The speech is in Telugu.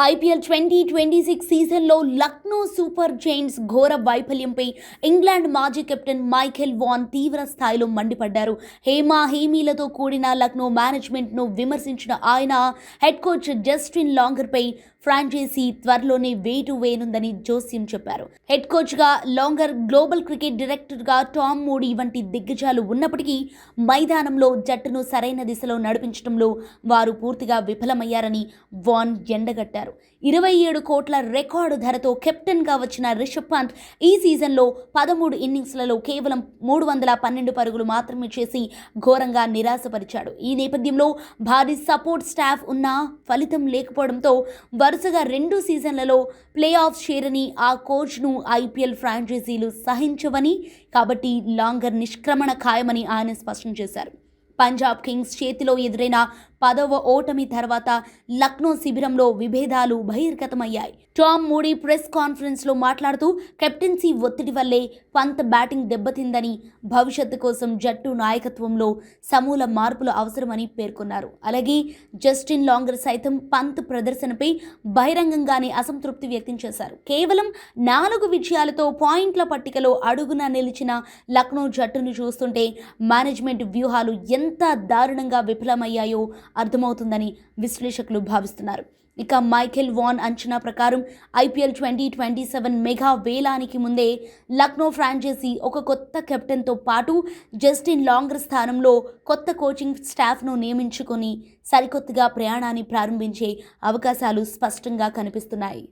ఐపీఎల్ 2026 సీజన్లో లక్నో సూపర్ జైంట్స్ ఘోర వైఫల్యంపై ఇంగ్లాండ్ మాజీ కెప్టెన్ మైఖేల్ వాన్ తీవ్ర స్థాయిలో మండిపడ్డారు. హేమీలతో కూడిన లక్నో మేనేజ్మెంట్ను విమర్శించిన ఆయన హెడ్ కోచ్ జస్టిన్ లాంగర్పై ఫ్రాంచైజీ త్వరలోనే వేటు వేయనుందని జోస్యం చెప్పారు. హెడ్ కోచ్గా లాంగర్, గ్లోబల్ క్రికెట్ డైరెక్టర్గా టామ్ మూడీ వంటి దిగ్గజాలు ఉన్నప్పటికీ మైదానంలో జట్టును సరైన దిశలో నడిపించడంలో వారు పూర్తిగా విఫలమయ్యారని వాన్ ఎండగట్టారు. 27 కోట్ల రికార్డు ధరతో కెప్టెన్గా వచ్చిన రిషబ్ పంత్ ఈ సీజన్లో 13 ఇన్నింగ్స్లలో కేవలం 312 పరుగులు మాత్రమే చేసి ఘోరంగా నిరాశపరిచాడు. ఈ నేపథ్యంలో భారీ సపోర్ట్ స్టాఫ్ ఉన్నా ఫలితం లేకపోవడంతో వరుసగా 2 సీజన్లలో ప్లే ఆఫ్స్ చేరని ఆ కోచ్ను ఐపీఎల్ ఫ్రాంచైజీలు సహించవని, కాబట్టి లాంగర్ నిష్క్రమణ ఖాయమని ఆయన స్పష్టం చేశారు. పంజాబ్ కింగ్స్ చేతిలో ఎదురైన 10వ ఓటమి తర్వాత లక్నో శిబిరంలో విభేదాలు బహిర్గతమయ్యాయి. టామ్ మూడీ ప్రెస్ కాన్ఫరెన్స్లో మాట్లాడుతూ కెప్టెన్సీ ఒత్తిడి వల్లే పంత్ బ్యాటింగ్ దెబ్బతిందని, భవిష్యత్తు కోసం జట్టు నాయకత్వంలో సమూల మార్పులు అవసరమని పేర్కొన్నారు. అలాగే జస్టిన్ లాంగర్ సైతం పంత్ ప్రదర్శనపై బహిరంగంగానే అసంతృప్తి వ్యక్తం చేశారు. కేవలం 4 విజయాలతో పాయింట్ల పట్టికలో అడుగున నిలిచిన లక్నో జట్టును చూస్తుంటే మేనేజ్మెంట్ వ్యూహాలు ఎంత దారుణంగా విఫలమయ్యాయో అర్థమవుతుందని విశ్లేషకులు భావిస్తున్నారు. ఇక మైఖేల్ వాన్ అంచనా ప్రకారం ఐపీఎల్ 2027 మెగా వేలానికి ముందే లక్నో ఫ్రాంచైజీ ఒక కొత్త కెప్టెన్తో పాటు జస్టిన్ లాంగర్ స్థానంలో కొత్త కోచింగ్ స్టాఫ్ను నియమించుకొని సరికొత్తగా ప్రయాణాన్ని ప్రారంభించే అవకాశాలు స్పష్టంగా కనిపిస్తున్నాయి.